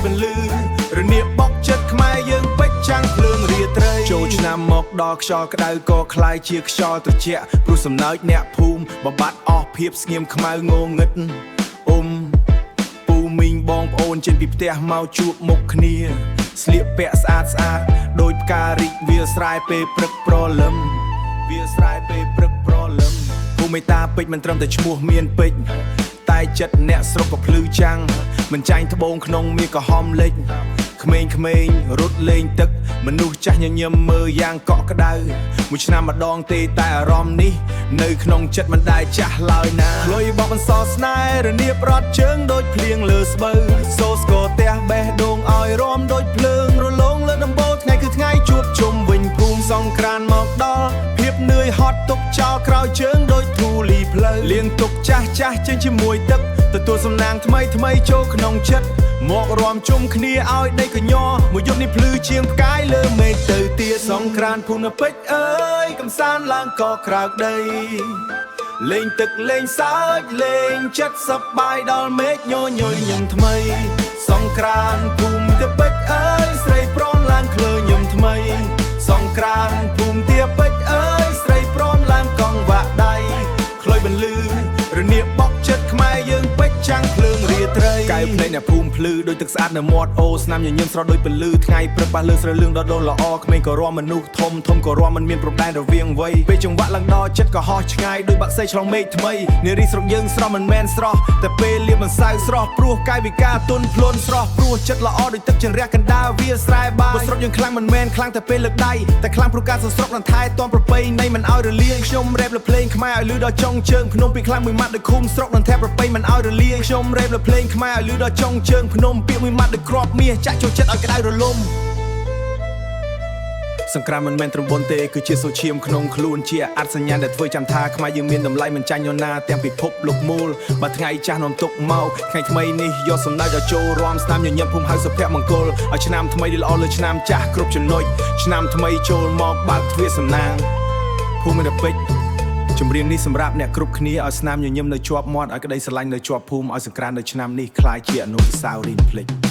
បន្លឺរនាបបុកចិត្តខ្មែរយើងពេចចាំងភ្លើងរាត្រីចូលឆ្នាំមកដល់ខ្យល់ក្តៅក៏คล้ายជាខ្យល់ត្រជាក់ព្រោះសំណើចអ្នកភូមិបំបត្តិអស់ភាពស្ងៀមខ្មៅងងឹតពូមីងបងប្អូនចេញពីផ្ទះមកជួបមុខគ្នាស្លៀកពាក់ស្អាតដូចផ្ការីកវាស្រែពេលព្រឹកព្រលឹមភូមិតាពេជ្រមិនត្រឹមតែឈ្មោះមានពេជ្រតែចិត្តអ្នកស្រុកក៏ភ្លឺចាំងមិនចាញ់ត្បូងក្នុងមាសក្រហមលិចក្មេងៗរត់លេងទឹកមនុស្សចាស់ញញឹមមើលយ៉ាងកក់ក្ដៅមួយឆ្នាំម្ដងទេតែអារម្មណ៍នេះនៅក្នុងចិត្តមិនដែលចាស់ឡើយណាលុយបបបន្សល់ស្នេហ៍រនាបរត់ជើងដូចភ្លៀងលើស្បូវសូស្គរផ្ទះបេះដូងឲ្យរំដូចភ្លើងរលោងលើដំបូលថ្ងៃគឺថ្ងៃជួបជុំវិញភូមិសង្ក្រានមកដល់ភាពនឿយហត់ទុកចោលក្រោយជើងដូចធូលីផ្លូវលៀងទុកចាស់ចេញជាមួយទឹកទទួលសំណាងថ្មីចូលក្នុងចិត្តមករំជុំគ្នាឲ្យដេកកញ្ញមួយយប់នេះភ្លឺជាងផ្កាយលើមេឃទៅទៀតសង្ក្រានភូមិពេជ្រអើយកំសាន្តឡើងក៏ក្រៅដីលេងទឹកលេងសើចលេងចិត្តសប្បាយដល់មេឃញញយញឹមថ្មីសង្ក្រានភូមិពេជ្រអើយស្រីប្រនឡើងឃ្លើញឹមថ្មីសង្ក្រានភូមិពេជ្រអើយស្រីប្រនឡើងកង់វាក់ដៃខ្លុយបន្លឺរនាបបុកចិត្តខ្មែរយើងពេជ្រចាំងភ្លើងរាត្រីកែវភ្នែកអ្នកភូមិភ្លឺដូចទឹកស្អាតនៅមាត់អូស្នាមញញឹមស្រស់ដូចពលឺថ្ងៃព្រឹកប៉ះលើស្រើលឿងដល់ដូនល្អក្មេងក៏រាំមនុស្សធំក៏រាំមិនមានព្រំដែនរវាងវ័យពេលចង្វាក់ឡើងដល់ចិត្តក៏ហោះឆ្ងាយដូចបាក់សីឆ្លងមេឃថ្មីនារីស្រុកយើងស្រស់មិនមែនស្រស់តែពេលលៀបមិនសៅស្រស់ព្រោះកាយវិការទន់ភ្លន់ស្រស់ព្រោះចិត្តល្អដូចទឹកជរះកណ្ដាលវាស្រែបាយស្រុកយើងខ្លាំងមិនមែនខ្លាំងតែពេលលើកដៃតែខ្លាំងព្រោះការសស្រុកនឹងថែទាំប្រពៃណីមិនឲ្យរលាយខ្ញុំរ៉េបលើភ្លេងខ្មែរឲ្យលឺដល់ចុងជើងភ្នំពីខ្លាំងមួយម៉ាត់ដូចឃុំស្រុកនឹងថែប្រពៃមិនឲ្យរលាយខ្ញុំរ៉េបលើភ្លេងខ្មែរឲ្យលឺដល់ចុងជើងភ្នំពាក្យមួយម៉ាត់ដូចគ្រាប់មាសចាក់ចូលចិត្តឲ្យក្តៅរលំសង្គ្រាមមិនមែនត្រឹមបុនទេគឺជាសូឈាមក្នុងខ្លួនជាអត្តសញ្ញាណដែលធ្វើចាំថាខ្មែរយើងមានតម្លៃមិនចាញ់នរណាទាំងពិភពលោកមូលបើថ្ងៃចាស់នាំទុកមកថ្ងៃថ្មីនេះយកសំណើចឲ្យចូលរួមស្នាមញញឹមភូមិហៅសុភមង្គលឲ្យឆ្នាំថ្មីល្អលើឆ្នាំចាស់គ្រប់ចំណុចឆ្នាំថ្មីចូលមកបើកទ្វារសំណាងភូមិពេជ្រចម្រៀងនេះសម្រាប់អ្នកគ្រប់គ្នាឲ្យស្នាមញញឹមនៅជាប់មាត់ឲ្យក្តីស្រឡាញ់នៅជាប់ភូមិឲ្យសង្គ្រាមនៅឆ្នាំនេះคล้ายជាអនុស្សាវរីយ៍ភ្លេច